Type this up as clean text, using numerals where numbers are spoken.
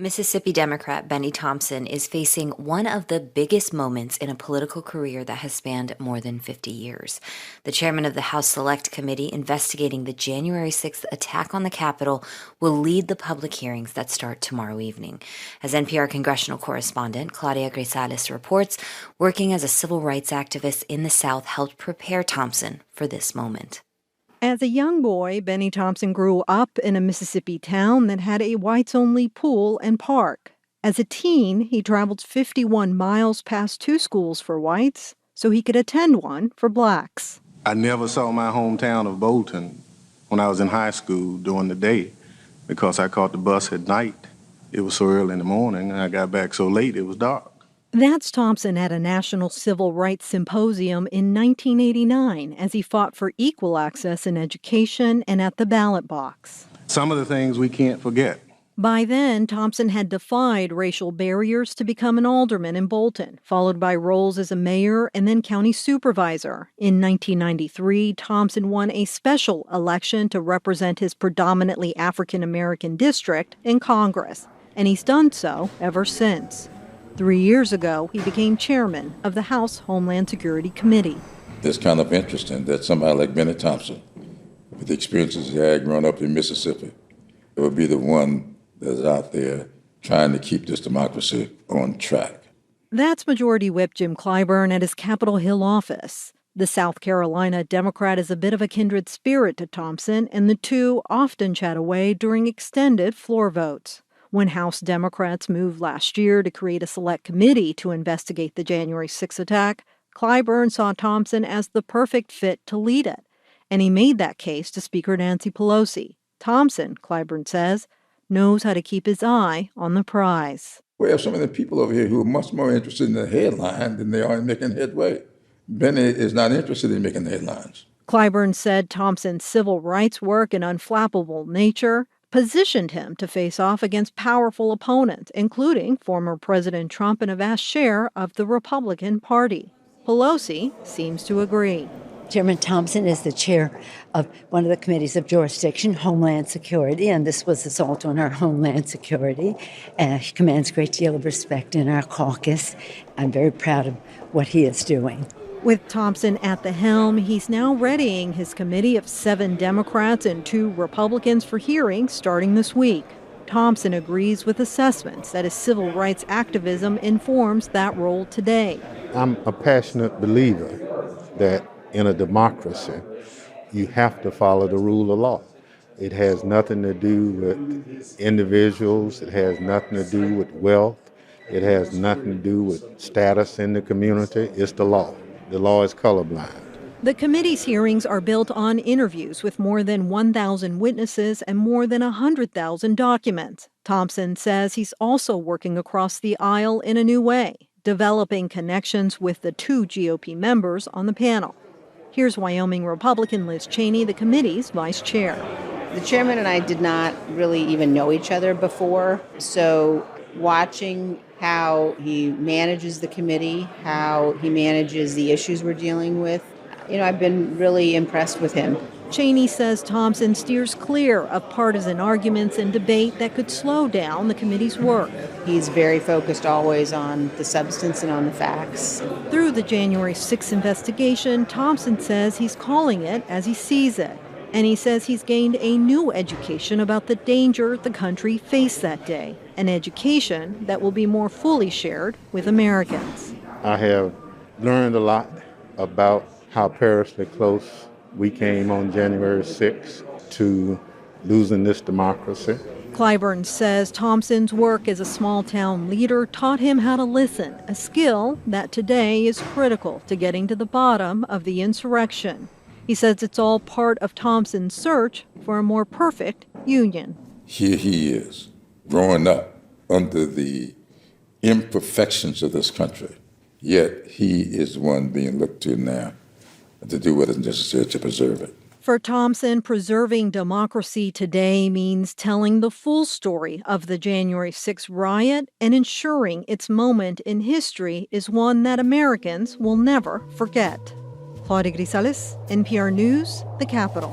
Mississippi Democrat Bennie Thompson is facing one of the biggest moments in a political career that has spanned more than 50 years. The chairman of the House Select Committee investigating the January 6th attack on the Capitol will lead the public hearings that start tomorrow evening. As NPR congressional correspondent Claudia Grisales reports, working as a civil rights activist in the South helped prepare Thompson for this moment. As a young boy, Bennie Thompson grew up in a Mississippi town that had a whites-only pool and park. As a teen, he traveled 51 miles past two schools for whites so he could attend one for blacks. I never saw my hometown of Bolton when I was in high school during the day because I caught the bus at night. It was so early in the morning, and I got back so late it was dark. That's Thompson at a National Civil Rights Symposium in 1989 as he fought for equal access in education and at the ballot box. Some of the things we can't forget. By then, Thompson had defied racial barriers to become an alderman in Bolton, followed by roles as a mayor and then county supervisor. In 1993, Thompson won a special election to represent his predominantly African-American district in Congress, and he's done so ever since. 3 years ago, he became chairman of the House Homeland Security Committee. It's kind of interesting that somebody like Bennie Thompson, with the experiences he had growing up in Mississippi, would be the one that's out there trying to keep this democracy on track. That's Majority Whip Jim Clyburn at his Capitol Hill office. The South Carolina Democrat is a bit of a kindred spirit to Thompson, and the two often chat away during extended floor votes. When House Democrats moved last year to create a select committee to investigate the January 6th attack, Clyburn saw Thompson as the perfect fit to lead it, and he made that case to Speaker Nancy Pelosi. Thompson, Clyburn says, knows how to keep his eye on the prize. We have so many people over here who are much more interested in the headline than they are in making headway. Bennie is not interested in making the headlines. Clyburn said Thompson's civil rights work and unflappable nature positioned him to face off against powerful opponents, including former President Trump and a vast share of the Republican Party. Pelosi seems to agree. Chairman Thompson is the chair of one of the committees of jurisdiction, Homeland Security, and this was assault on our Homeland Security. He commands a great deal of respect in our caucus. I'm very proud of what he is doing. With Thompson at the helm, he's now readying his committee of 7 Democrats and 2 Republicans for hearings starting this week. Thompson agrees with assessments that his civil rights activism informs that role today. I'm a passionate believer that in a democracy, you have to follow the rule of law. It has nothing to do with individuals. It has nothing to do with wealth. It has nothing to do with status in the community. It's the law. The law is colorblind. The committee's hearings are built on interviews with more than 1,000 witnesses and more than 100,000 documents. Thompson says he's also working across the aisle in a new way, developing connections with the 2 GOP members on the panel. Here's Wyoming Republican Liz Cheney, the committee's vice chair. The chairman and I did not really even know each other before, so watching how he manages the committee, how he manages the issues we're dealing with, I've been really impressed with him. Cheney says Thompson steers clear of partisan arguments and debate that could slow down the committee's work. He's very focused always on the substance and on the facts. Through the January 6th investigation, Thompson says he's calling it as he sees it. And he says he's gained a new education about the danger the country faced that day, an education that will be more fully shared with Americans. I have learned a lot about how perilously close we came on January 6th to losing this democracy. Clyburn says Thompson's work as a small-town leader taught him how to listen, a skill that today is critical to getting to the bottom of the insurrection. He says it's all part of Thompson's search for a more perfect union. Here he is, growing up under the imperfections of this country, yet he is the one being looked to now to do what is necessary to preserve it. For Thompson, preserving democracy today means telling the full story of the January 6th riot and ensuring its moment in history is one that Americans will never forget. Claudia Grisales, NPR News, the Capitol.